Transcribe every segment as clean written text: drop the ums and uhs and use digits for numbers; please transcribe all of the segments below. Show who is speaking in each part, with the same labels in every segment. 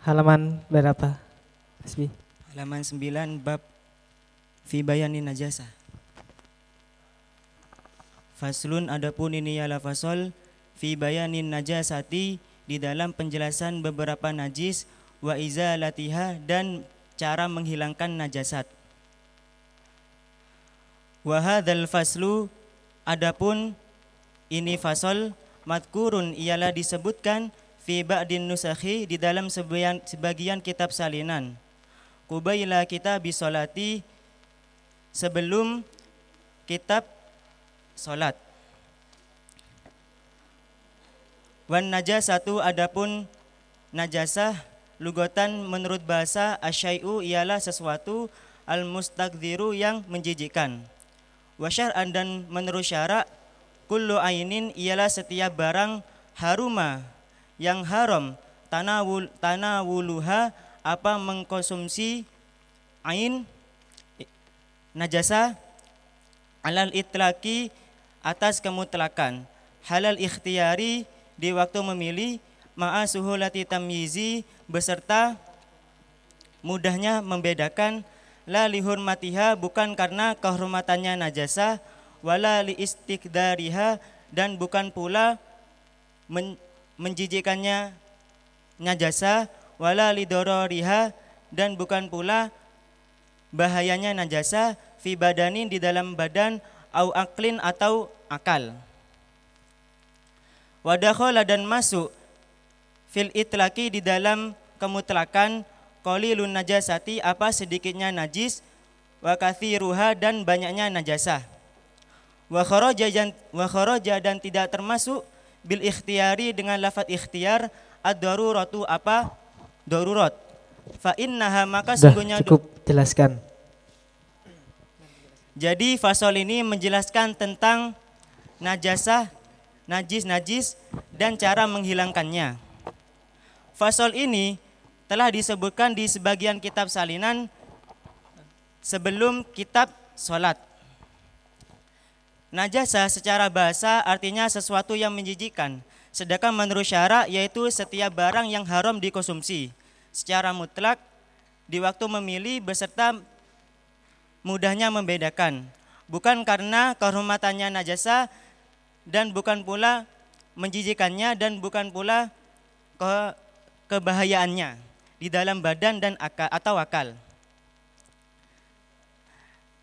Speaker 1: Halaman berapa? Hasbi.
Speaker 2: Halaman 9 bab fi bayanin najasa. Faslun, adapun ini ialah fasal fi bayanin najasati, di dalam penjelasan beberapa najis, wa izalatiha, dan cara menghilangkan najasat. Wa hadzal faslu, adapun ini fasal, madkurun ialah disebutkan fi ba'din nusakhi, di dalam sebagian kitab salinan, kubaila kitab bisolati, sebelum kitab solat. Wan najasatu, adapun najasah, lugatan menurut bahasa, asyai'u ialah sesuatu, al mustakdziru yang menjijikkan. Wa syar'an, dan menurut syarak, kullu ainin ialah setiap barang, haruma yang haram, tanawuluha apa mengkonsumsi ain najasa, alal itlaki atas kemutlakan, halal ikhtiyari di waktu memilih, ma'a suhulati tamyizi beserta mudahnya membedakan, la lihurmatiha bukan karena kehormatannya najasa, wala li istikdariha dan bukan pula menjijikannya najasa, wala li dororiha dan bukan pula bahayanya najasa, fi badanin di dalam badan, au aklin atau akal. Wadakhala dan masuk, fil itlaki di dalam kemutlakan, qalilun najasati apa sedikitnya najis, wa katsiruha dan banyaknya najasah. Wa kharaja dan tidak termasuk, bil ikhtiyari dengan lafaz ikhtiyar, ad-daruratu apa darurat. Fa innaha maka sungguhnya
Speaker 1: cukup jelaskan.
Speaker 2: Jadi fasal ini menjelaskan tentang najasah, najis dan cara menghilangkannya. Fasal ini telah disebutkan di sebagian kitab salinan sebelum kitab solat. Najasah secara bahasa artinya sesuatu yang menjijikkan, sedangkan menurut syarak yaitu setiap barang yang haram dikonsumsi secara mutlak di waktu memilih beserta mudahnya membedakan, bukan karena kehormatannya najasa dan bukan pula menjijikannya dan bukan pula kebahayaannya di dalam badan dan akal.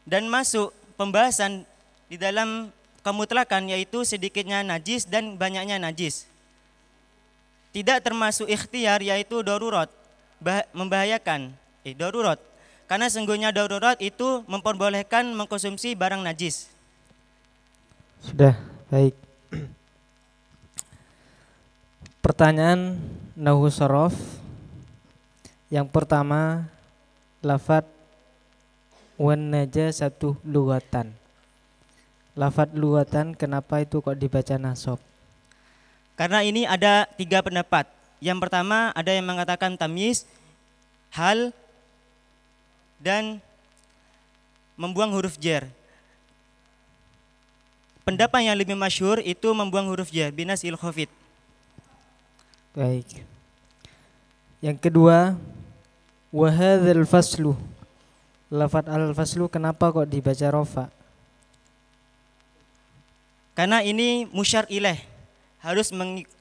Speaker 2: Dan masuk pembahasan di dalam kemutlakan yaitu sedikitnya najis dan banyaknya najis. Tidak termasuk ikhtiar yaitu darurat, membahayakan, darurat. Karena sungguhnya darurat itu memperbolehkan mengkonsumsi barang najis.
Speaker 1: Sudah, baik. Pertanyaan nahwu shorof. Yang pertama, lafadz wan najasatu lughatan. Lafadz lughatan kenapa itu kok dibaca nasab?
Speaker 2: Karena ini ada 3 pendapat. Yang pertama ada yang mengatakan tamyiz, hal, dan membuang huruf jar. Pendapat yang lebih masyhur itu membuang huruf jar, binas il khafid.
Speaker 1: Baik. Yang kedua, wa hadzal faslu. Lafadz al-faslu kenapa kok dibaca rofa?
Speaker 2: Karena ini musyar ilaih,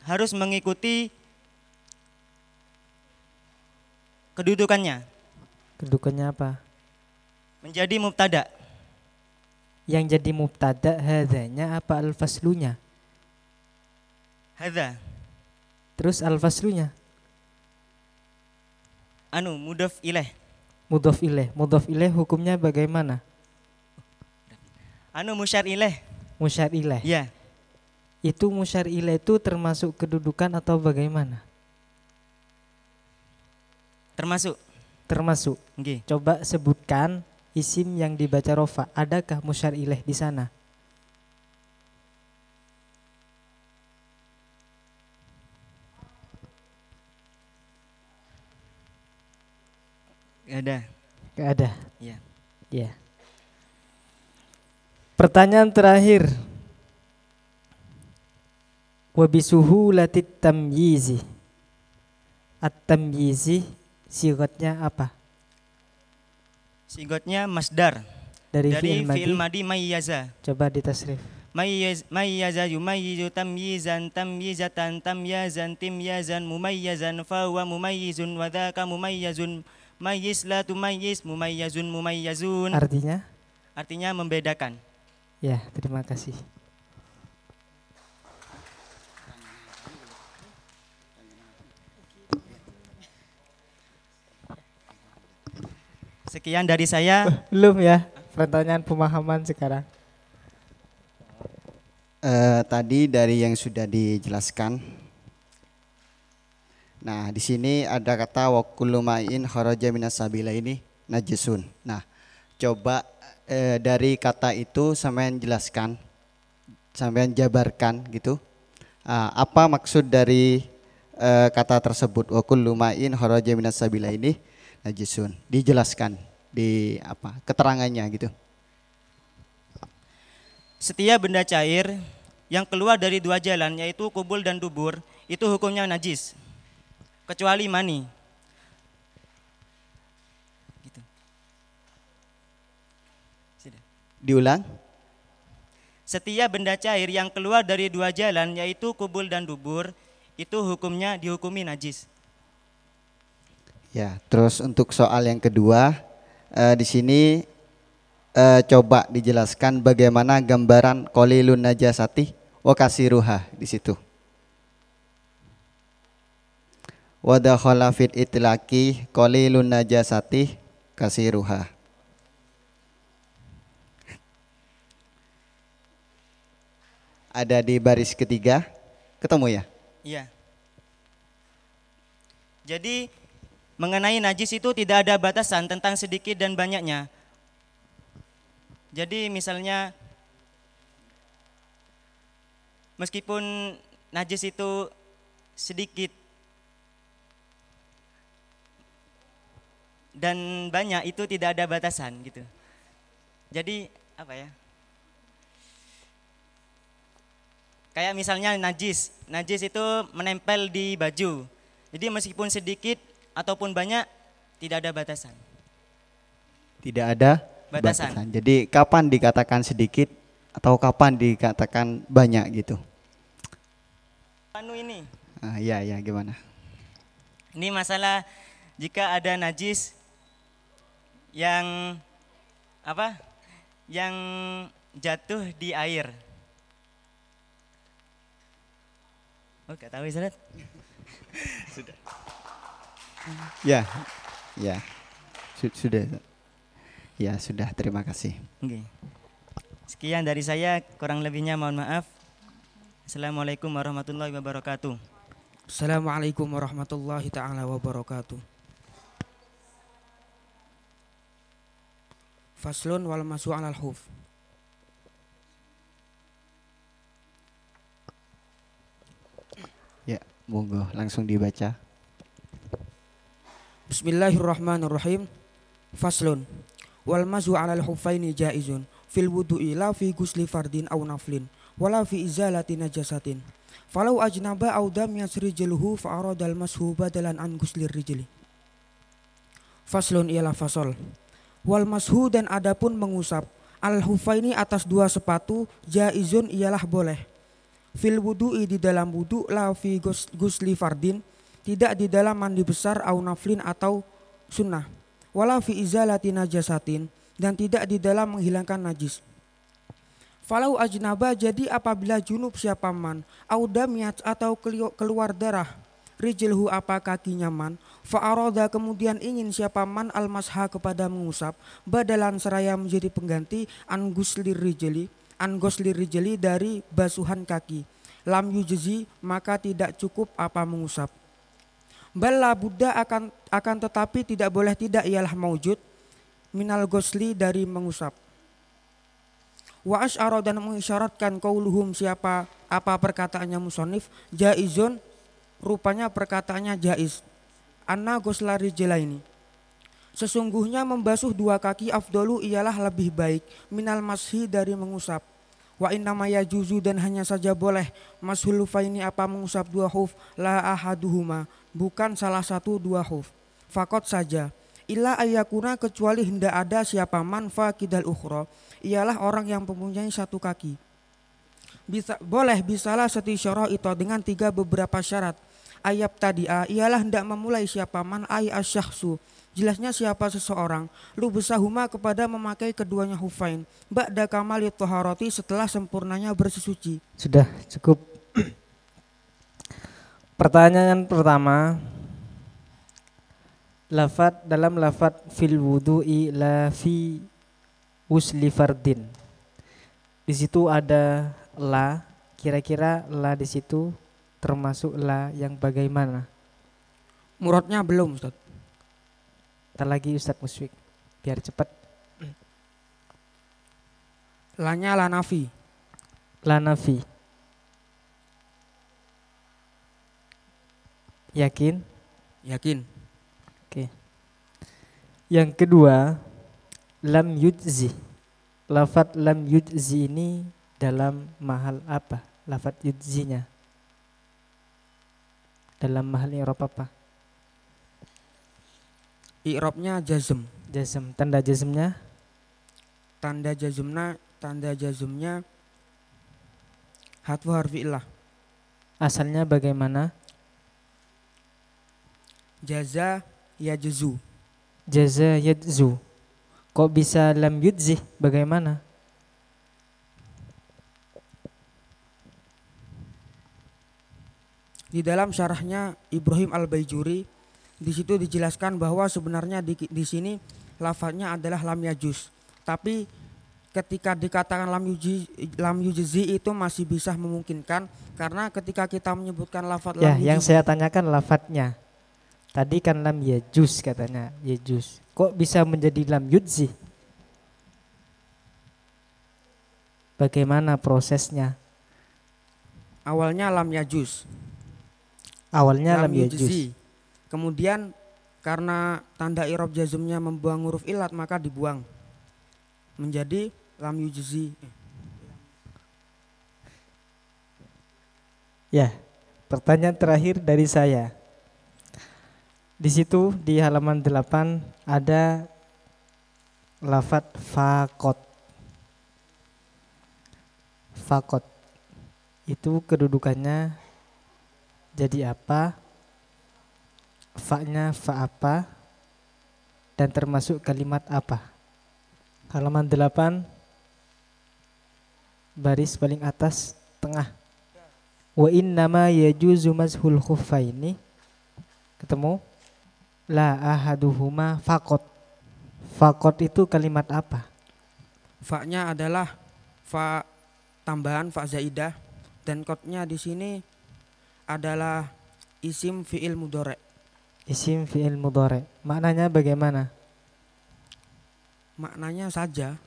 Speaker 2: harus mengikuti kedudukannya.
Speaker 1: Kedudukannya apa?
Speaker 2: Menjadi mubtada.
Speaker 1: Yang jadi mubtada hadzanya apa al-faslunya?
Speaker 2: Hadza.
Speaker 1: Terus al-faslunya?
Speaker 2: Mudhof ilaih.
Speaker 1: Mudhof ilaih. Mudhof ilaih hukumnya bagaimana?
Speaker 2: Musyar ilaih.
Speaker 1: Musyar ilaih.
Speaker 2: Ya.
Speaker 1: Itu musyar ilaih itu termasuk kedudukan atau bagaimana? Termasuk.
Speaker 2: Okay.
Speaker 1: Coba sebutkan isim yang dibaca rofa. Adakah musyar ilaih di sana?
Speaker 2: Gak
Speaker 1: ada.
Speaker 2: Ya.
Speaker 1: Ya. Pertanyaan terakhir. Wa bisuhulatit tamyizi. At-tamyizi sigotnya apa?
Speaker 2: Sigotnya masdar
Speaker 1: Dari
Speaker 2: dari fi'il
Speaker 1: madi.
Speaker 2: madi mayyaza.
Speaker 1: Coba ditasrif.
Speaker 2: Mayyaza yumayyizu tamyizan tamyizatan tamyazan timyazan mumayyazan fahuwa mumayyizun wa dzaka mumayyazun mayyiz la tumayyiz mumayyazun mumayyazun.
Speaker 1: Artinya?
Speaker 2: Artinya membedakan.
Speaker 1: Ya, terima kasih.
Speaker 2: Sekian dari saya.
Speaker 1: Belum ya, pertanyaan pemahaman sekarang.
Speaker 3: Tadi dari yang sudah dijelaskan. Nah, di sini ada kata wa kullu ma'in kharaja minas sabila ini najisun. Nah, coba dari kata itu sampean jelaskan, sampean jabarkan gitu. Apa maksud dari kata tersebut wa kullu ma'in kharaja minas sabila ini najisun? Dijelaskan di apa? Keterangannya gitu.
Speaker 2: Setiap benda cair yang keluar dari dua jalan yaitu kubul dan dubur itu hukumnya najis kecuali mani. Gitu. Sudah.
Speaker 3: Diulang.
Speaker 2: Setiap benda cair yang keluar dari dua jalan yaitu kubul dan dubur itu hukumnya dihukumi najis.
Speaker 3: Ya, terus untuk soal yang kedua di sini coba dijelaskan bagaimana gambaran qalilun najasati wa kasiruha di situ. Wa dakhala fit itlaqi qalilun najasati kasiruha. Ada di baris ketiga, ketemu ya?
Speaker 2: Iya. Jadi mengenai najis itu tidak ada batasan tentang sedikit dan banyaknya. Jadi misalnya meskipun najis itu sedikit dan banyak itu tidak ada batasan gitu. Jadi apa ya? Kayak misalnya najis itu menempel di baju. Jadi meskipun sedikit ataupun banyak tidak ada batasan.
Speaker 3: Tidak ada batasan. Jadi kapan dikatakan sedikit atau kapan dikatakan banyak gitu?
Speaker 2: Anu ini.
Speaker 3: Ya gimana?
Speaker 2: Ini masalah jika ada najis yang apa? Yang jatuh di air. Oh, gak tahu Ustaz. Sudah.
Speaker 3: Ya. Sudah. Ya, sudah. Terima kasih.
Speaker 2: Oke. Sekian dari saya, kurang lebihnya mohon maaf. Assalamualaikum warahmatullahi wabarakatuh.
Speaker 4: Assalamualaikum warahmatullahi ta'ala wabarakatuh. Faslun wal masu 'alal huf.
Speaker 3: Ya, monggo langsung dibaca.
Speaker 4: Bismillahirrahmanirrahim. Faslun wal masu 'alal hufaini jaizun fil wudu'i la fi ghusli fardin aw naflin wala fi izalati najasatin. Falau ajnaba aw dam yasrijluhu fa aradal mashu badalan an ghuslir rijli. Faslun ialah fasol. Wal mashu dan adapun mengusap al hufaini atas dua sepatu jaizun ialah boleh. Fil wudu'i di dalam wudu la fi ghusli fardin tidak di dalam mandi besar au naflin atau sunnah. Wala fi izalati najasatin dan tidak di dalam menghilangkan najis. Falau ajnaba jadi apabila junub siapa man au damiyat atau keluar darah rijilhu apa kakinya man fa arada kemudian ingin siapa man al masha kepada mengusap badalan seraya menjadi pengganti an ghuslir rijli dari basuhan kaki lam yujzi maka tidak cukup apa mengusap. Bala Buddha akan tetapi tidak boleh tidak ialah maujud minal ghusli dari mengusap. Wa asyara dan mengisyaratkan qauluhum siapa apa perkataannya musannif jaizun rupanya perkataannya jaiz. Anna ghusla rijlaini sesungguhnya membasuh dua kaki afdolu ialah lebih baik minal mashi dari mengusap. Wa innama yajuzu dan hanya saja boleh mashul hufaini apa mengusap dua huf la ahaduhuma bukan salah satu dua huf. Fakot saja. Illa ayakuna kecuali hendak ada siapa manfa kidal ukhra ialah orang yang mempunyai satu kaki. Boleh bisalah setisyarah itu dengan tiga beberapa syarat. Ayat tadi'a ialah hendak memulai siapa man ay asyakhsu jelasnya siapa seseorang lu besahuma kepada memakai keduanya hufain ba'da kamali taharati setelah sempurnanya bersesuci.
Speaker 1: Sudah cukup. Pertanyaan pertama, dalam lafat fil wudu'i la fi usli fardin. Di situ ada la, kira-kira la di situ termasuk la yang bagaimana?
Speaker 4: Muradnya belum, Ustaz.
Speaker 1: Ntar lagi Ustaz Musfik biar cepat.
Speaker 4: Lanya la nafi.
Speaker 1: La nafi. Yakin?
Speaker 4: Yakin.
Speaker 1: Oke. Yang kedua, lam yujzi. Lafat lam yujzi ini dalam mahal apa? Lafat yujzinya dalam mahal i'rab apa?
Speaker 4: I'rabnya jazm.
Speaker 1: Jazm. Tanda jazmnya?
Speaker 4: Tanda jazmnya hatfu harfi illah.
Speaker 1: Asalnya bagaimana?
Speaker 4: Jaza yajzu.
Speaker 1: Jaza yajzu. Kok bisa lam yujzi? Bagaimana?
Speaker 4: Di dalam syarahnya Ibrahim Al-Baijuri di situ dijelaskan bahwa sebenarnya di sini lafadznya adalah lam yajuz. Tapi ketika dikatakan lam yujzi itu masih bisa memungkinkan karena ketika kita menyebutkan lafadz lam
Speaker 1: yujzi. Yang saya tanyakan lafadznya. Tadi kan lam yajuz katanya, yajuz. Kok bisa menjadi lam yujzi? Bagaimana prosesnya?
Speaker 4: Awalnya lam yajuz.
Speaker 1: Awalnya lam yajuz.
Speaker 4: Kemudian karena tanda i'rab jazmnya membuang huruf ilat maka dibuang menjadi lam yujzi.
Speaker 1: Ya, pertanyaan terakhir dari saya. Di situ di halaman 8 ada lafat faqat. Faqat itu kedudukannya jadi apa? Fa-nya fa apa? Dan termasuk kalimat apa? Halaman 8 baris paling atas tengah. Wa innama yajuzu mazhul khuffaini. Ketemu? La ahaduhuma faqat. Faqat itu kalimat apa?
Speaker 4: Fa-nya adalah fa tambahan fa zaidah dan kodnya di sini adalah isim fi'il mudhari'.
Speaker 1: Isim fi'il mudhari'. Maknanya bagaimana?
Speaker 4: Maknanya saja.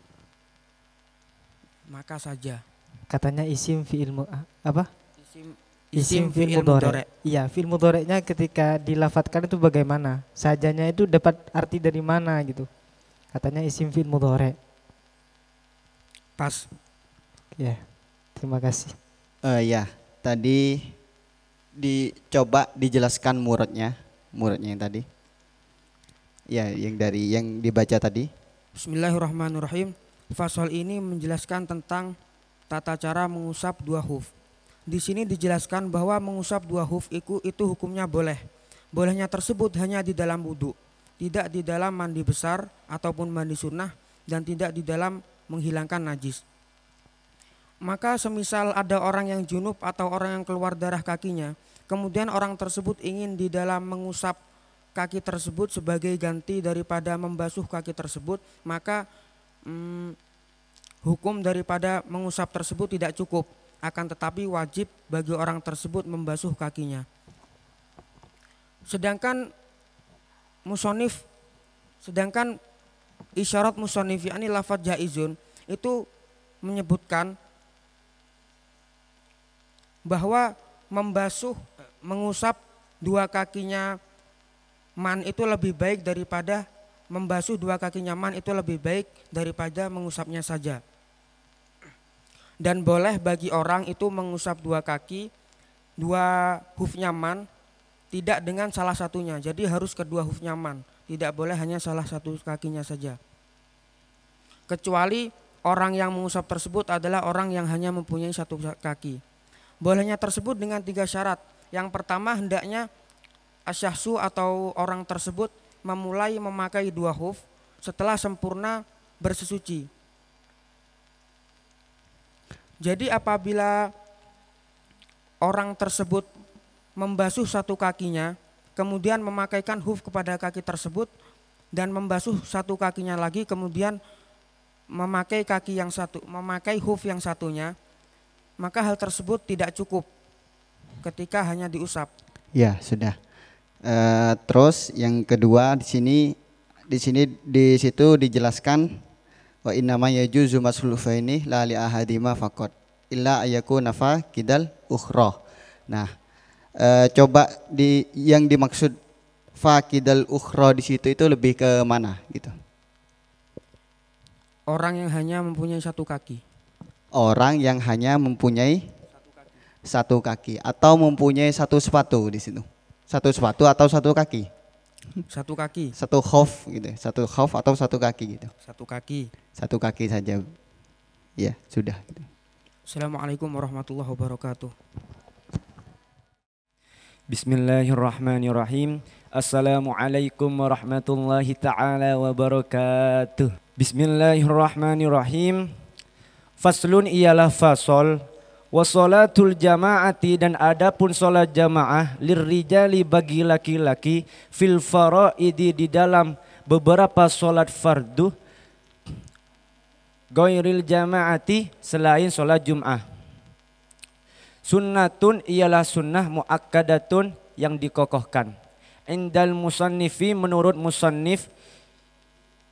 Speaker 4: Maka saja.
Speaker 1: Katanya isim fi'il apa?
Speaker 4: Isim fi'il mudhari'.
Speaker 1: Iya, fi'il mudhari'nya ketika dilafatkan itu bagaimana? Sajanya itu dapat arti dari mana gitu? Katanya isim fi'il mudhari'.
Speaker 4: Pas.
Speaker 1: Ya. Terima kasih.
Speaker 3: Ya, tadi dicoba dijelaskan muradnya yang tadi. Ya, yang dibaca tadi.
Speaker 4: Bismillahirrahmanirrahim. Fasal ini menjelaskan tentang tata cara mengusap dua huf. Di sini dijelaskan bahwa mengusap dua huf itu hukumnya boleh. Bolehnya tersebut hanya di dalam wudu, tidak di dalam mandi besar ataupun mandi sunnah, dan tidak di dalam menghilangkan najis. Maka semisal ada orang yang junub atau orang yang keluar darah kakinya, kemudian orang tersebut ingin di dalam mengusap kaki tersebut sebagai ganti daripada membasuh kaki tersebut, maka hukum daripada mengusap tersebut tidak cukup, akan tetapi wajib bagi orang tersebut membasuh kakinya. Sedangkan isyarat musonif yakni lafadz jaizun itu menyebutkan bahwa mengusap dua kakinya man itu lebih baik daripada membasuh dua kakinya man itu lebih baik daripada mengusapnya saja. Dan boleh bagi orang itu mengusap dua kaki, dua huf nyaman, tidak dengan salah satunya. Jadi harus kedua huf nyaman, tidak boleh hanya salah satu kakinya saja. Kecuali orang yang mengusap tersebut adalah orang yang hanya mempunyai satu kaki. Bolehnya tersebut dengan 3 syarat. Yang pertama, hendaknya asyahsu atau orang tersebut memulai memakai 2 huf setelah sempurna bersesuci. Jadi apabila orang tersebut membasuh satu kakinya, kemudian memakaikan huf kepada kaki tersebut dan membasuh satu kakinya lagi, kemudian memakai huf yang satunya, maka hal tersebut tidak cukup ketika hanya diusap.
Speaker 3: Ya, sudah. Terus yang kedua di situ dijelaskan wa innama yajuzu masul faini la li ahadima faqat illa ayakuna fa kidal ukhra. Nah, coba yang dimaksud fa kidal ukhra di situ itu lebih ke mana gitu?
Speaker 4: Orang yang hanya mempunyai satu kaki.
Speaker 3: Orang yang hanya mempunyai satu kaki atau mempunyai satu sepatu di situ. Satu sepatu atau satu kaki?
Speaker 4: Satu kaki.
Speaker 3: Satu khuf gitu. Satu khuf atau satu kaki gitu.
Speaker 4: Satu kaki.
Speaker 3: Satu kaki saja. Ya, sudah.
Speaker 4: Assalamualaikum warahmatullahi wabarakatuh.
Speaker 5: Bismillahirrahmanirrahim. Assalamualaikum warahmatullahi ta'ala wabarakatuh. Bismillahirrahmanirrahim. Faslun ialah fasol. Wa sholatul jama'ati dan adapun sholat jamaah lirrijali bagi laki-laki fil faraidi di dalam beberapa sholat fardu ghairil jama'ati selain sholat Jum'ah. Sunnatun ialah sunnah muakkadatun yang dikokohkan. Indal musannifi menurut musannif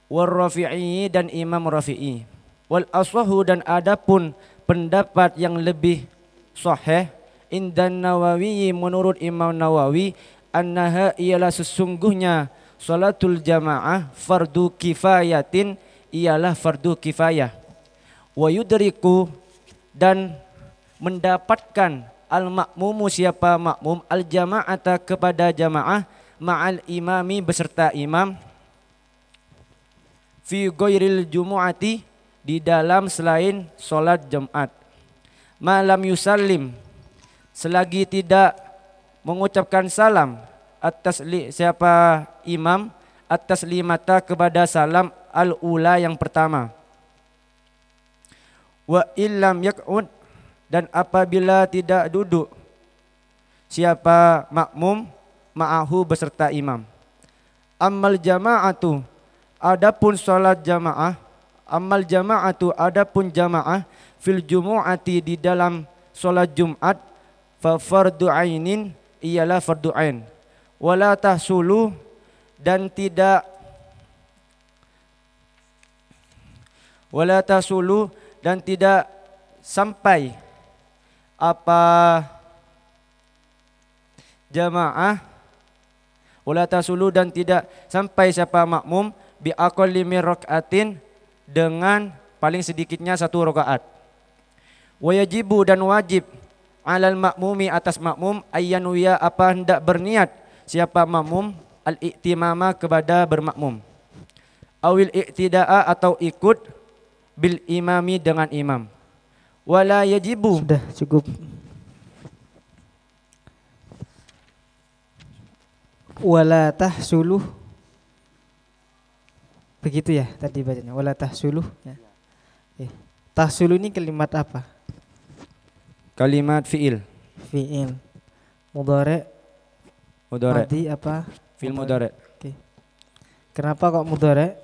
Speaker 5: war Rafi'i dan Imam Rafi'i. Wal aswahu dan adapun pendapat yang lebih sahih indan Nawawi menurut Imam Nawawi annaha ialah sesungguhnya salatul jamaah fardu kifayatin ialah fardu kifayah wa yudriku dan mendapatkan al makmumu siapa makmum al jamaata kepada jamaah ma'al imami beserta imam fi ghairil jumu'ati di dalam selain solat Jumat. Malam yusallim selagi tidak mengucapkan salam atas siapa imam atas limata kepada salam al-ula yang pertama. Wa illam yak'ud dan apabila tidak duduk siapa makmum ma'ahu beserta imam. Ammal jama'atu adapun salat jamaah amal jama'atu adapun jamaah fil jumu'ati di dalam solat Jumat fa fardu ainin ialah fardu ain wala tahsulu dan tidak sampai apa jamaah wala tahsulu dan tidak sampai siapa makmum bi aqalli min rakaatin dengan paling sedikitnya 1 rakaat. Wa yajibu dan wajib alal makmumi atas makmum ayyanuya apa hendak berniat siapa makmum al-i'timama kepada bermakmum. Awil i'tida'a atau ikut bil imami dengan imam. Wala yajibu.
Speaker 1: Sudah cukup. Wala tahsuluh. Begitu ya tadi bacanya. Wala tahsuluh ya. Tahsuluh ini kalimat apa?
Speaker 5: Kalimat fi'il.
Speaker 1: Fi'il. Mudhari'. Madi apa?
Speaker 5: Fi'il mudhari'.
Speaker 1: Oke. Kenapa kok mudhari'?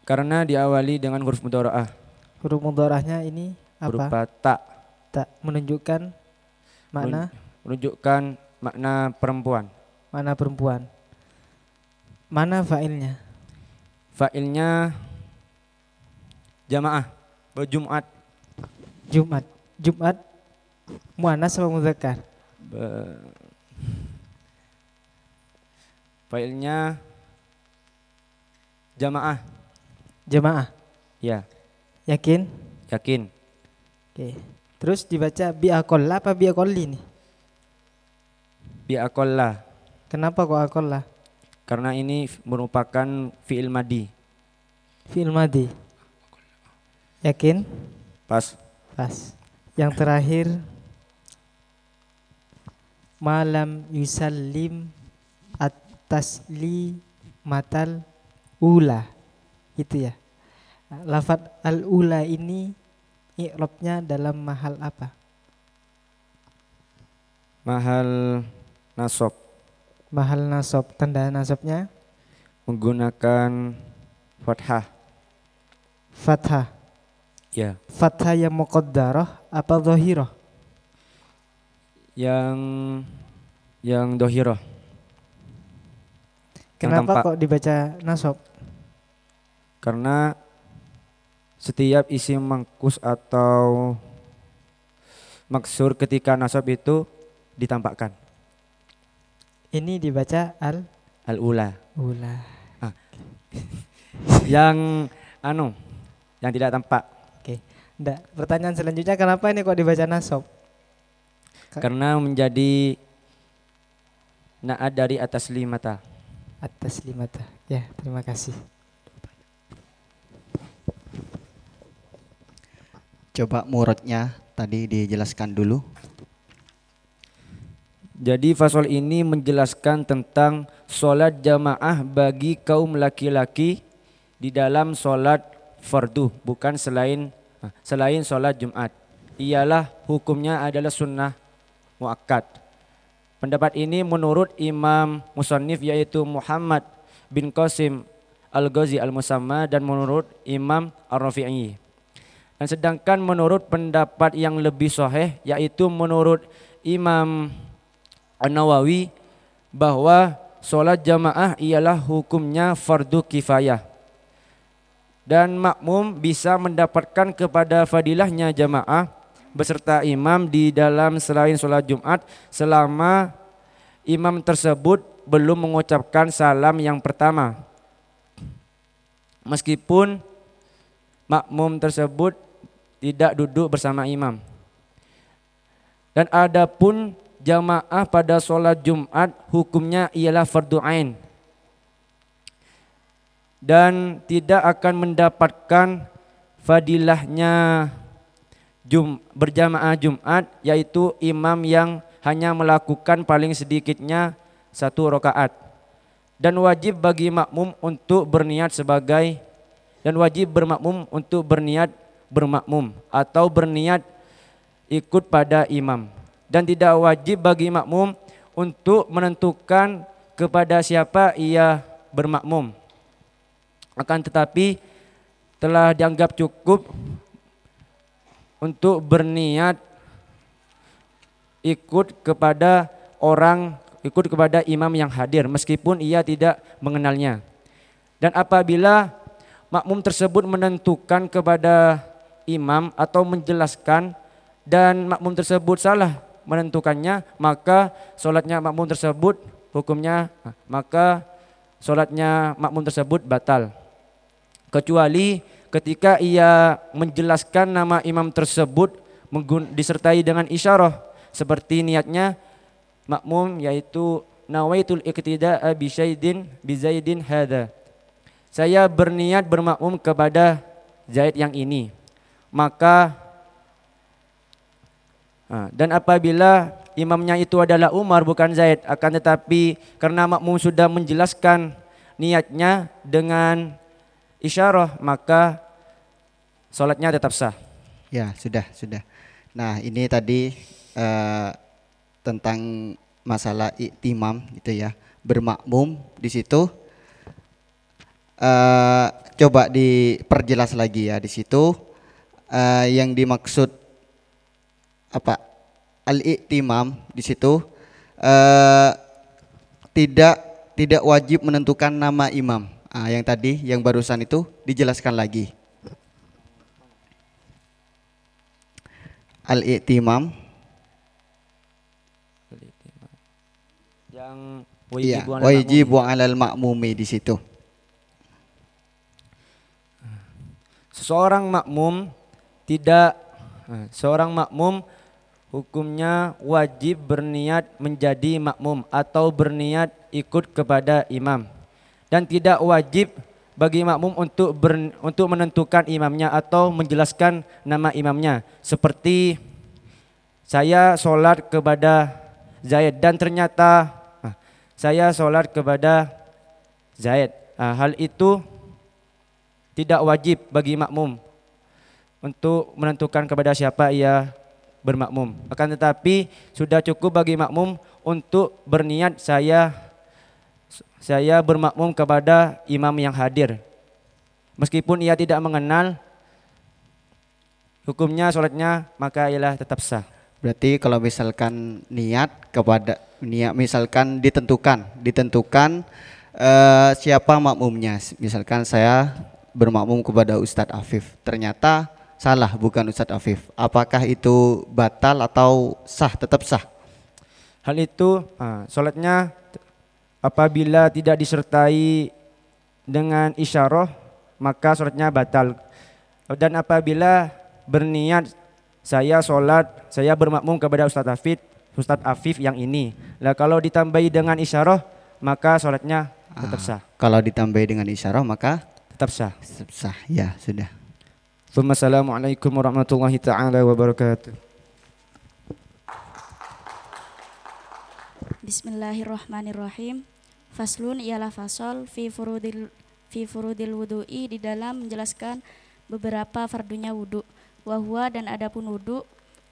Speaker 5: Karena diawali dengan huruf mudhara'ah.
Speaker 1: Huruf mudhara'ahnya ini apa?
Speaker 5: Berupa ta.
Speaker 1: Tak menunjukkan makna?
Speaker 5: Menunjukkan makna perempuan.
Speaker 1: Mana perempuan? Mana fa'ilnya?
Speaker 5: Fa'ilnya jamaah, berjumat.
Speaker 1: Jumat muannas atau mudzakkar?
Speaker 5: Fa'ilnya jamaah.
Speaker 1: Jamaah.
Speaker 5: Ya.
Speaker 1: Yakin?
Speaker 5: Yakin.
Speaker 1: Oke. Terus dibaca bi aqalla apa bi aqalli nih?
Speaker 5: Bi aqalla.
Speaker 1: Kenapa kok aqalla?
Speaker 5: Karena ini merupakan fi'il madi.
Speaker 1: Fi'il madi. Yakin?
Speaker 5: Pas.
Speaker 1: Pas. Yang terakhir malam yusallim at-taslimatal ula. Itu ya. Lafaz al-ula ini i'rabnya dalam mahal apa?
Speaker 5: Mahal nasab.
Speaker 1: Mahal nasab, tanda nasabnya
Speaker 5: Menggunakan fathah.
Speaker 1: fathah.
Speaker 5: Ya.
Speaker 1: Fathah yang muqaddarah apa dhahirah?
Speaker 5: Yang dohirah.
Speaker 1: Kenapa
Speaker 5: tampak.
Speaker 1: kok dibaca nasab?
Speaker 5: Karena setiap isim mangkus atau maksur ketika nasab itu ditampakkan.
Speaker 1: Ini dibaca
Speaker 5: Al-ula.
Speaker 1: ula.
Speaker 5: Yang yang tidak tampak.
Speaker 1: Oke. Nggak, pertanyaan selanjutnya kenapa ini kok dibaca nasab?
Speaker 5: Karena menjadi naat dari atas limata.
Speaker 1: Atas limata. Ya, terima kasih.
Speaker 3: Coba muradnya tadi dijelaskan dulu.
Speaker 5: Jadi fasal ini menjelaskan tentang sholat jamaah bagi kaum laki-laki di dalam sholat fardu, bukan selain sholat Jumat. Ialah hukumnya adalah sunnah muakkad. Pendapat ini menurut Imam Musannif yaitu Muhammad bin Qasim Al-Ghazi Al-Musamma dan menurut Imam Ar-Rafi'i. Dan sedangkan menurut pendapat yang lebih sahih yaitu menurut Imam An-Nawawi bahwa sholat jamaah ialah hukumnya fardu kifayah. Dan makmum bisa mendapatkan kepada fadilahnya jamaah beserta imam di dalam selain sholat Jumat selama imam tersebut belum mengucapkan salam yang pertama. Meskipun makmum tersebut tidak duduk bersama imam. Dan adapun jamaah pada sholat Jumat hukumnya ialah fardu ain dan tidak akan mendapatkan fadilahnya berjamaah Jumat, yaitu imam yang hanya melakukan paling sedikitnya 1 rakaat. Dan wajib bagi makmum untuk berniat bermakmum atau berniat ikut pada imam. Dan tidak wajib bagi makmum untuk menentukan kepada siapa ia bermakmum. Akan tetapi telah dianggap cukup untuk berniat ikut kepada imam yang hadir meskipun ia tidak mengenalnya. Dan apabila makmum tersebut menentukan kepada imam atau menjelaskan dan makmum tersebut salah menentukannya, maka sholatnya makmum tersebut batal. Kecuali ketika ia menjelaskan nama imam tersebut disertai dengan isyarah seperti niatnya makmum yaitu nawaitul iqtida'a bi Zaidin hadza. Saya berniat bermakmum kepada Zaid yang ini. Maka dan apabila imamnya itu adalah Umar bukan Zaid, akan tetapi karena makmum sudah menjelaskan niatnya dengan isyarah, maka sholatnya tetap sah.
Speaker 3: Ya, sudah. Nah, ini tadi tentang masalah iktimam gitu ya. Bermakmum di situ coba diperjelas lagi ya di situ yang dimaksud apa? Al-iktimam di situ tidak wajib menentukan nama imam. Yang tadi yang barusan itu dijelaskan lagi. Al-iktimam
Speaker 5: yang
Speaker 3: wajibu 'alal ma'mumi di situ.
Speaker 5: Seseorang makmum tidak Seorang makmum hukumnya wajib berniat menjadi makmum atau berniat ikut kepada imam. Dan tidak wajib bagi makmum untuk menentukan imamnya atau menjelaskan nama imamnya. Seperti saya sholat kepada Zaid dan ternyata saya sholat kepada Zaid. Hal itu tidak wajib bagi makmum untuk menentukan kepada siapa ia bermakmum. Akan tetapi sudah cukup bagi makmum untuk berniat saya bermakmum kepada imam yang hadir. Meskipun ia tidak mengenal hukumnya sholatnya, maka ialah tetap sah.
Speaker 3: Berarti kalau misalkan misalkan ditentukan siapa makmumnya. Misalkan saya bermakmum kepada Ustadz Afif, ternyata salah bukan Ustadz Afif. Apakah itu batal atau sah? Tetap sah.
Speaker 5: Hal itu sholatnya apabila tidak disertai dengan isyarah maka sholatnya batal. Dan apabila berniat saya bermakmum kepada Ustadz Afif yang ini. Lah kalau ditambahi dengan isyarah maka sholatnya tetap sah.
Speaker 3: Kalau ditambahi dengan isyarah maka
Speaker 5: tetap sah.
Speaker 3: tetap sah. Ya sudah.
Speaker 5: Assalamualaikum warahmatullahi taala wabarakatuh.
Speaker 6: Bismillahirrahmanirrahim. Faslun ialah fasol fi furudil wudu'i di dalam menjelaskan beberapa fardunya wudu. Wahwa dan adapun wudu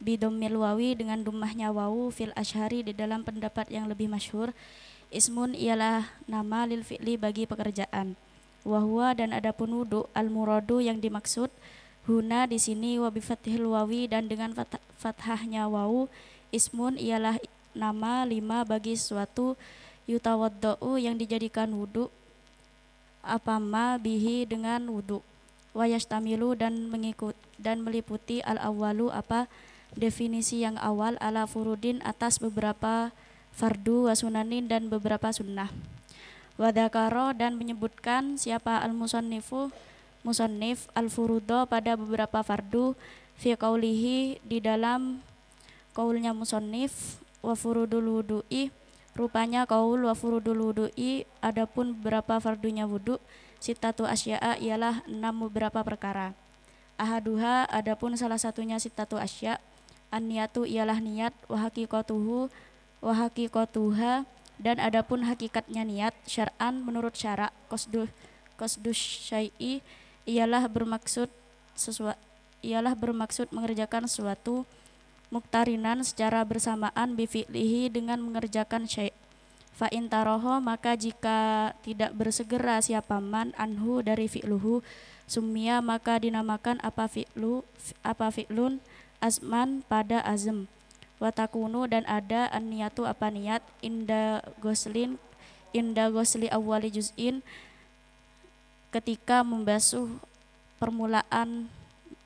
Speaker 6: bidommil wawi dengan dummahnya wawu fil ashari di dalam pendapat yang lebih masyhur. Ismun ialah nama lil fi'li bagi pekerjaan. Wahwa dan adapun wudu al muradu yang dimaksud huna di sini wa bi fathil wawi dan dengan fathahnya wawu. Ismun ialah nama lima bagi suatu yutawaddau yang dijadikan wudu apama bihi dengan wudu. Wayastamilu dan meliputi al awwalu apa definisi yang awal ala furudin atas beberapa fardu wa sunanin dan beberapa sunnah. Wadakaro dan menyebutkan siapa al musannif al furudo pada beberapa fardu fi qaulihi di dalam qaulnya musannif wa furudul wudu'i rupanya qaul wa furudul wudu'i adapun beberapa fardunya wudu sitatu asya'a ialah 6 beberapa perkara. Ahaduha adapun salah satunya sitatu asya' an-niyatu ialah niat wa haqiqatuha dan adapun hakikatnya niat syar'an menurut syara' qasdus syai'i ialah bermaksud mengerjakan sesuatu muktarinan secara bersamaan bifi'lihi dengan mengerjakan syai'. Fa in taroho maka jika tidak bersegera siapa man anhu dari fi'luhu sumia maka dinamakan apa fi'lun azman pada azm. Watakunu dan ada an-niyatu apa niat inda gosli awwali juz'in ketika membasuh permulaan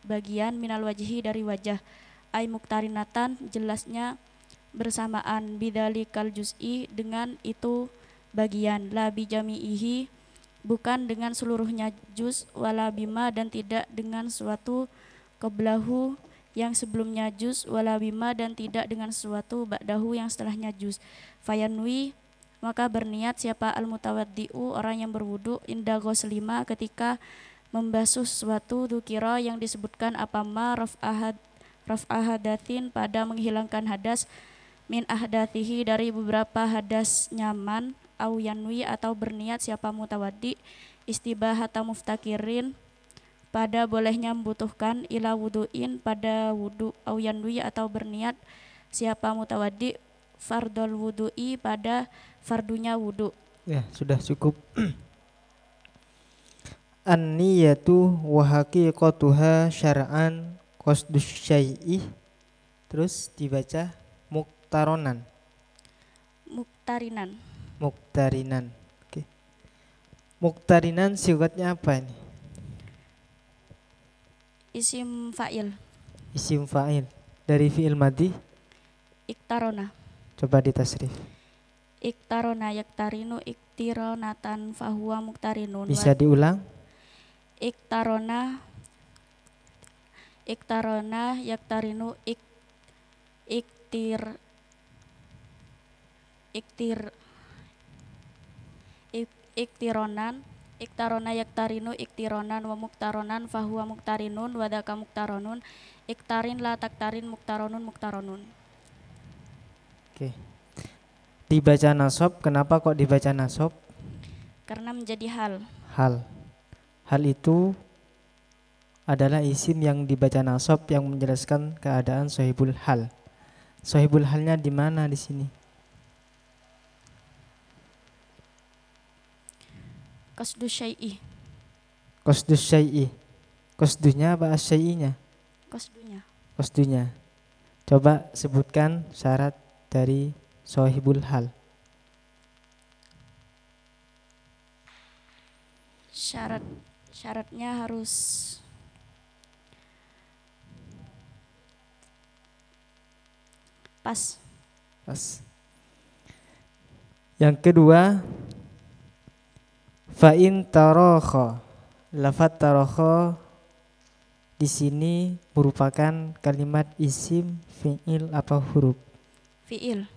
Speaker 6: bagian minal wajhi dari wajah ay muktarinatan jelasnya bersamaan bidzalikal juz'i dengan itu bagian la bijami'ihi bukan dengan seluruhnya juz wala bima dan tidak dengan suatu qablahu yang sebelumnya juz wala bima dan tidak dengan sesuatu ba'dahu yang setelahnya juz. Fayanwi maka berniat siapa al-mutawaddi'u orang yang berwudu inda ghuslima ketika membasuh sesuatu dukira yang disebutkan apama raf'ahadathin pada menghilangkan hadas min ahdathihi dari beberapa hadas nyaman au yanwi atau berniat siapa mutawaddi istibahata muftakirin pada bolehnya membutuhkan ila wudu'in pada wudu au yanwi atau berniat siapa mutawaddi fardol wudu'i pada fardunya wudu.
Speaker 1: Ya, sudah cukup. An-niyatu wa haqiqatuha syar'an qasdus syai'i. Terus dibaca muktarinan. Oke. Muktarinan sifatnya apa ini?
Speaker 6: Isim fa'il.
Speaker 1: Isim fa'il dari fi'il madhi.
Speaker 6: Iktarona.
Speaker 1: Coba ditasrif.
Speaker 6: Iktarona yaktarinu iktironatan fahuwa muktarinun.
Speaker 1: Bisa diulang?
Speaker 6: Iktarona iktarona yaktarinu iktir iktir iktironan iktarona yaktarinu iktironan wa muktaronan fahuwa muktarinun wadaka muktaronun iktarin la taktarin muktaronun muktaronun.
Speaker 1: Oke. Dibaca nasab, kenapa kok dibaca nasab?
Speaker 6: Karena menjadi hal.
Speaker 1: Hal itu adalah isim yang dibaca nasab yang menjelaskan keadaan sahibul hal. Sahibul halnya di mana di sini?
Speaker 6: Qasdu syai'i.
Speaker 1: Qasdus syai'i. Qasdunya apa asyai'inya?
Speaker 6: Qasdunya.
Speaker 1: Coba sebutkan syarat dari sahibul hal.
Speaker 6: Syaratnya harus pas.
Speaker 1: Yang kedua, fa'in tarokho. Lafaz tarokho di sini merupakan kalimat isim, fi'il apa huruf?
Speaker 6: Fi'il.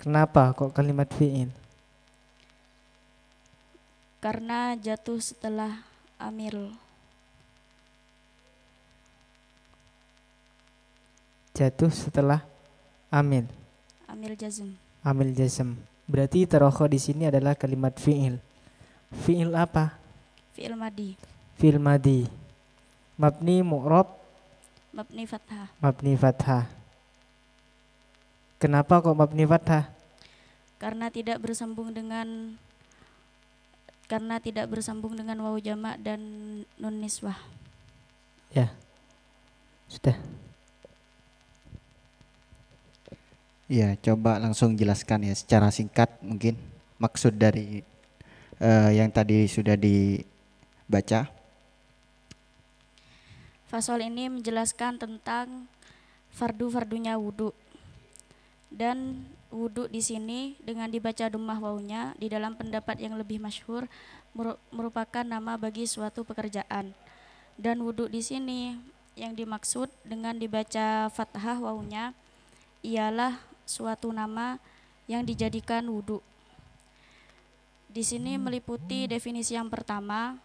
Speaker 1: Kenapa kok kalimat fi'il?
Speaker 6: Karena jatuh setelah amil.
Speaker 1: Jatuh setelah amil. Amil jazm. Berarti tarokho di sini adalah kalimat fi'il. Fi'il apa?
Speaker 6: Fi'il
Speaker 1: madi. Mabni mu'rab.
Speaker 6: Mabni fathah.
Speaker 1: Kenapa kok mabni fathah?
Speaker 6: Karena tidak bersambung dengan wawu jamak dan nun niswah.
Speaker 1: Ya. Sudah.
Speaker 3: Ya, coba langsung jelaskan ya secara singkat mungkin maksud dari yang tadi sudah dibaca.
Speaker 6: Fasol ini menjelaskan tentang fardu-fardunya wudu. Dan wudu di sini dengan dibaca dhammah wawunya di dalam pendapat yang lebih masyhur merupakan nama bagi suatu pekerjaan. Dan wudu di sini yang dimaksud dengan dibaca fathah wawunya ialah suatu nama yang dijadikan wudu. Di sini meliputi definisi yang pertama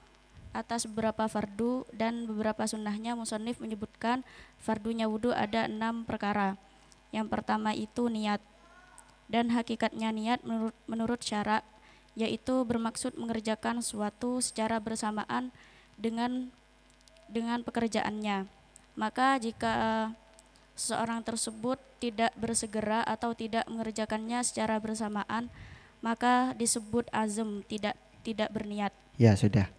Speaker 6: atas beberapa fardu dan beberapa sunnahnya. Musannif menyebutkan fardunya wudu ada 6 perkara. Yang pertama itu niat, dan hakikatnya niat menurut syara yaitu bermaksud mengerjakan suatu secara bersamaan dengan pekerjaannya. Maka jika seseorang tersebut tidak bersegera atau tidak mengerjakannya secara bersamaan, maka disebut azm, tidak berniat.
Speaker 3: Ya sudah.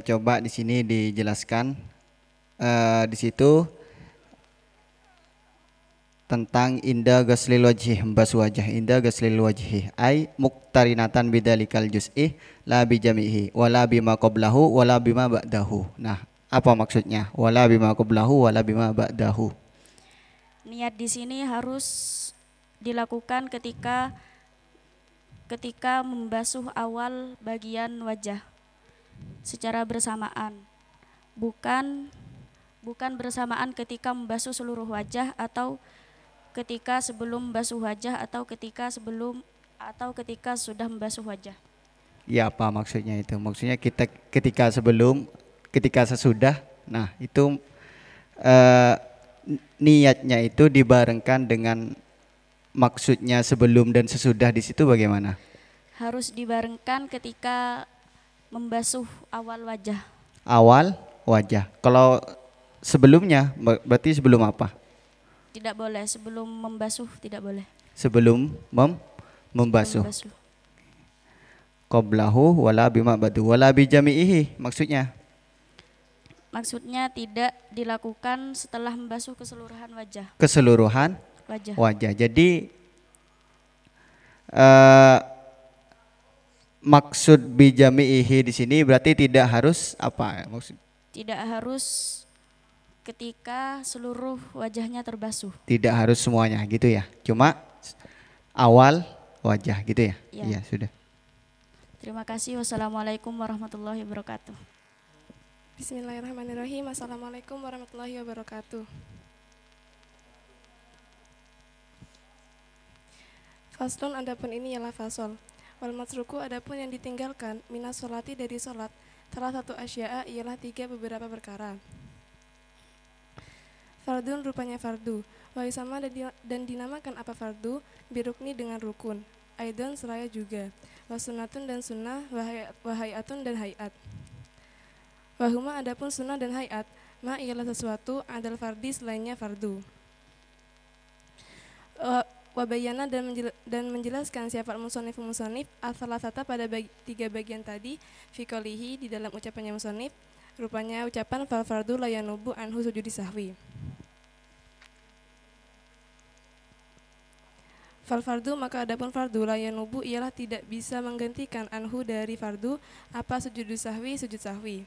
Speaker 3: Coba di sini dijelaskan di situ tentang inda ghaslil wajhi, membasuh wajah. Inda ghaslil wajhi ay muqtarinatan bidalikal juz'i la bi jami'i wala bima qablahu wala bima ba'dahu. Nah, apa maksudnya? Wala bima qablahu wala bima ba'dahu.
Speaker 6: Niat di sini harus dilakukan ketika membasuh awal bagian wajah secara bersamaan, bukan bersamaan ketika membasuh seluruh wajah atau ketika sebelum membasuh wajah atau ketika sudah membasuh wajah.
Speaker 3: Ya, apa maksudnya itu? Maksudnya kita ketika sebelum, ketika sesudah. Nah, itu niatnya itu dibarengkan dengan maksudnya sebelum dan sesudah di situ bagaimana?
Speaker 6: Harus dibarengkan ketika membasuh awal wajah.
Speaker 3: Awal wajah. Kalau sebelumnya berarti sebelum apa?
Speaker 6: Tidak boleh, sebelum membasuh tidak boleh.
Speaker 3: Sebelum membasuh. Qablahu wala bima ba'du wala bi jami'ihi maksudnya.
Speaker 6: Maksudnya tidak dilakukan setelah membasuh keseluruhan wajah.
Speaker 3: Keseluruhan wajah. Jadi maksud bijami'ihi di sini berarti tidak harus apa maksud?
Speaker 6: Tidak harus ketika seluruh wajahnya terbasuh.
Speaker 3: Tidak harus semuanya gitu ya. Cuma awal wajah gitu ya. Iya, sudah.
Speaker 6: Terima kasih. Wassalamualaikum warahmatullahi wabarakatuh.
Speaker 7: Bismillahirrahmanirrahim. Assalamualaikum warahmatullahi wabarakatuh. Faslun, adapun ini ialah fasol. Wal matruku, adapun yang ditinggalkan, minas sholati, dari sholat. Salah satu asya'a ialah 3 beberapa perkara. Fardun, rupanya fardu. Wa yusama, dan dinamakan apa fardu, birukni, dengan rukun. Aidon, seraya juga. Wa sunnatun, dan sunnah. Wa hayatun, dan hayat. Wahuma, adapun sunnah dan hayat, ma ialah sesuatu adal fardi, selainnya fardu. Wabayana, dan menjelaskan siapa musonif asalasata, pada 3 bagian tadi, fikolihi, di dalam ucapannya musonif, rupanya ucapan fal fardu layanubu anhu sujudi sahwi. Fal fardu, maka adapun fardu, layanubu ialah tidak bisa menggantikan anhu dari fardu apa sujud sahwi, sujud sahwi.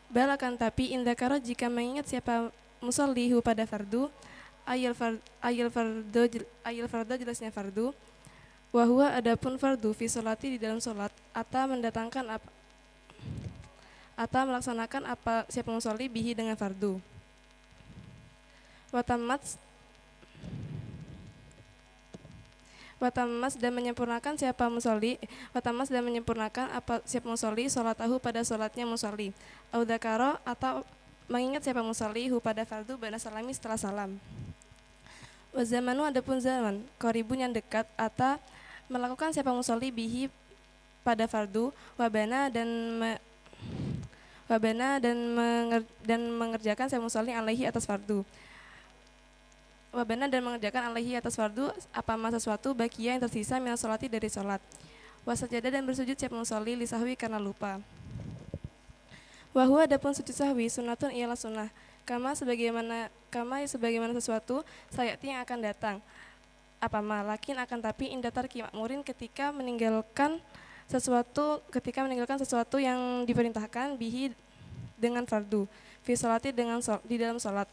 Speaker 7: Balakan, tapi indakaro, jika mengingat siapa musallihu pada fardu, ayil fardo, jelasnya fardu. Wahua, adapun fardu, fi sholati, di dalam sholat, ata mendatangkan apa, ata melaksanakan apa siapa musalli bihi, dengan fardu. Watamas, dan menyempurnakan siapa musolli. Watamas, dan menyempurnakan apa siapa musolli sholatahu, pada sholatnya musolli. Audakaro, atau mengingat siapa musolli hu pada fardu ba'da salami, setelah salam. Wazamanu, adapun zaman, koribun, yang dekat, ata melakukan siapa musolli bihi pada fardu. Wabana, dan mengerjakan siapa musolli alaihi, atas fardu. Wabana, dan mengerjakan alaihi, atas fardu, apa masa sesuatu bakia yang tersisa minas sholati, dari sholat. Wasajadah, dan bersujud siapa musolli lisahwi, karena lupa. Wahua, adapun sujud sahwi, sunatun ialah sunnah. Kama sebagaimana sesuatu sayati yang akan datang. Apa malakin, akan tapi, indatar kimakmurin, ketika meninggalkan sesuatu yang diperintahkan bihi, dengan fardu. Fi sholati, di dalam sholat.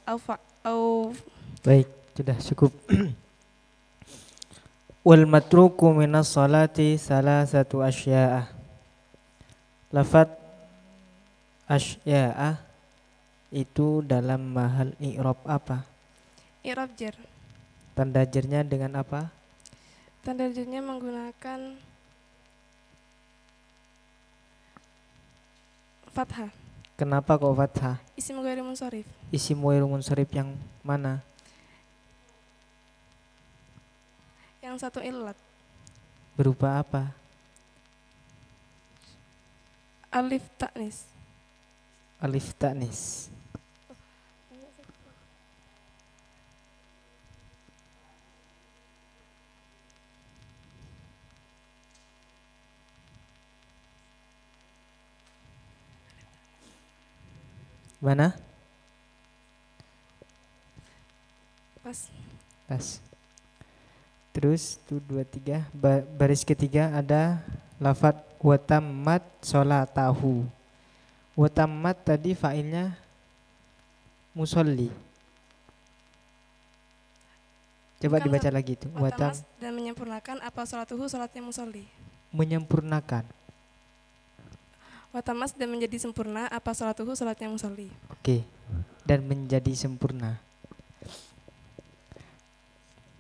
Speaker 1: Baik, sudah cukup. Wal matruku minas salati salasatu asya'a. Lafaz asya'a itu dalam mahal i'rab apa?
Speaker 7: I'rab jar.
Speaker 1: Tanda jarnya dengan apa?
Speaker 7: Tanda jarnya menggunakan fathah.
Speaker 1: Kenapa kok fathah?
Speaker 7: Isim ghairi munsharif.
Speaker 1: Isim ghairi munsharif yang mana?
Speaker 7: Yang satu illat.
Speaker 1: Berupa apa?
Speaker 7: Alif ta'nis.
Speaker 1: Alif ta'nis. Mana? Pas. Terus 2, 3 baris ketiga ada lafaz watammat sholatahu. Watammat tadi fa'ilnya musolli. Coba dibaca lagi itu.
Speaker 7: Watamas, dan menyempurnakan apa sholatuhu, sholatnya musolli.
Speaker 1: Menyempurnakan.
Speaker 7: Watamas, dan menjadi sempurna apa sholatuhu, sholatnya musolli.
Speaker 1: Oke. Dan menjadi sempurna.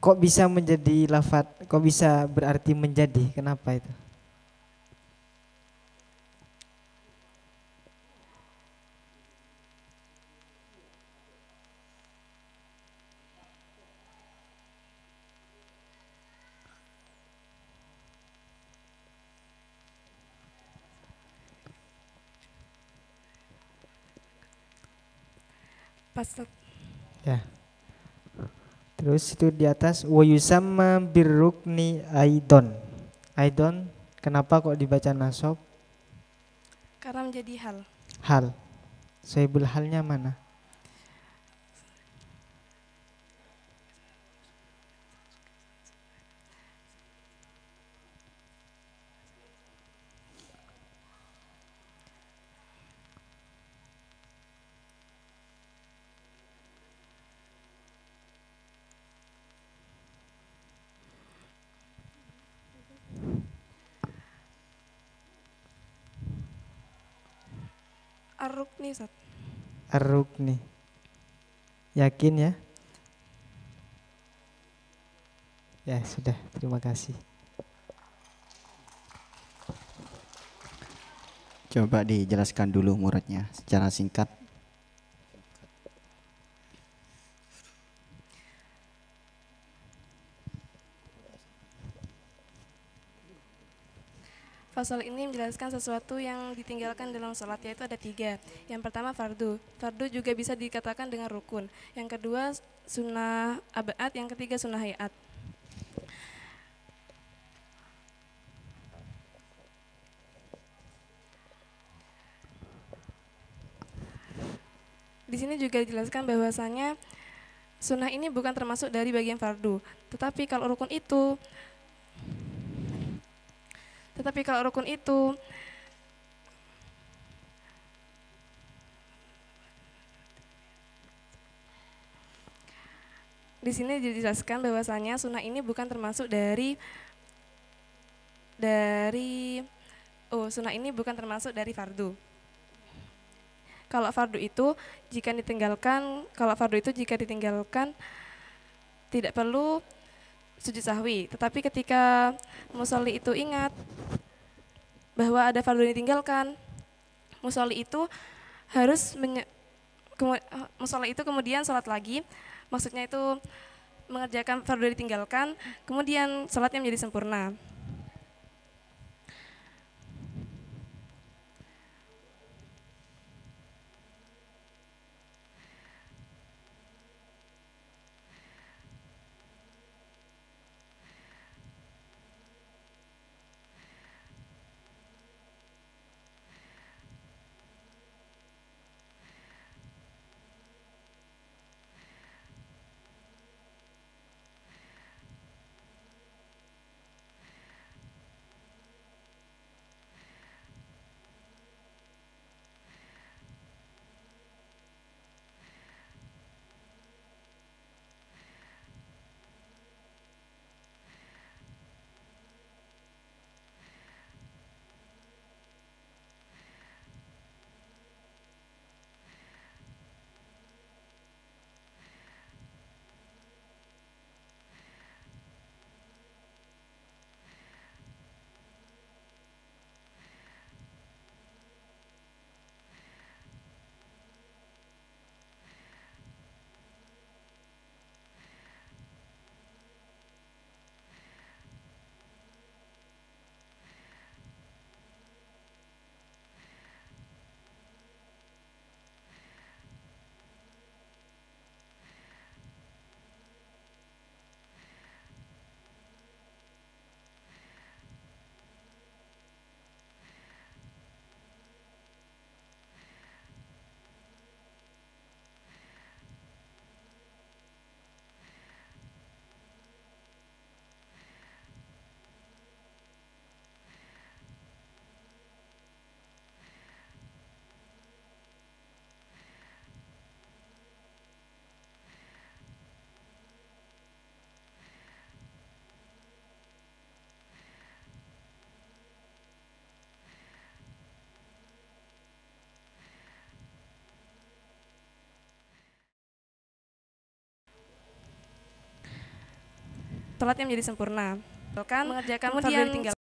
Speaker 1: Kok bisa menjadi lafaz? Kok bisa berarti menjadi? Kenapa itu?
Speaker 7: Pasat.
Speaker 1: Ya. Terus itu di atas wa yusamma birrukni aidon. Aidon kenapa kok dibaca nasab?
Speaker 7: Karena menjadi hal.
Speaker 1: Hal. Sohibul halnya mana?
Speaker 7: Ar-Rukni, Ustaz.
Speaker 1: Ar-Rukni. Yakin ya? Ya sudah, terima kasih.
Speaker 3: Coba dijelaskan dulu muridnya secara singkat.
Speaker 7: Fasal ini menjelaskan sesuatu yang ditinggalkan dalam sholat, yaitu ada 3. Yang pertama fardu. Fardu juga bisa dikatakan dengan rukun. Yang kedua sunnah abad. Yang ketiga sunnah hayat. Di sini juga dijelaskan bahwasanya sunnah ini bukan termasuk dari bagian fardu. Tetapi kalau rukun itu di sini dijelaskan bahwasanya sunnah ini bukan termasuk sunnah ini bukan termasuk dari fardu. Kalau fardu itu jika ditinggalkan tidak perlu sujud sahwi. Tetapi ketika musolli itu ingat bahwa ada fardu yang ditinggalkan, musolli itu kemudian sholat lagi. Maksudnya itu mengerjakan fardu yang ditinggalkan, kemudian sholatnya menjadi sempurna. Sholatnya menjadi sempurna. Mengerjakan fardu yang ditinggalkan.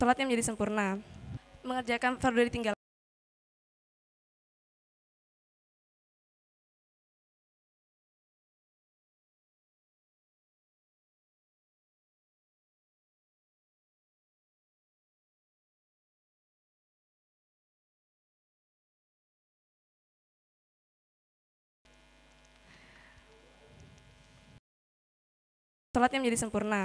Speaker 7: Sholatnya menjadi sempurna. Mengerjakan fardu yang ditinggalkan. Sholatnya menjadi sempurna.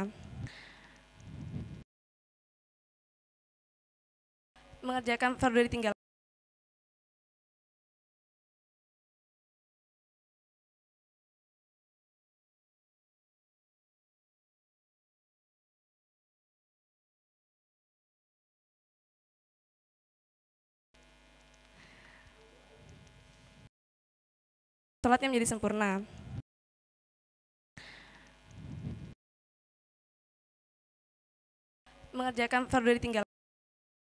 Speaker 7: Mengerjakan fardu yang ditinggalkan. sholatnya menjadi sempurna. Mengerjakan fardu ditinggal.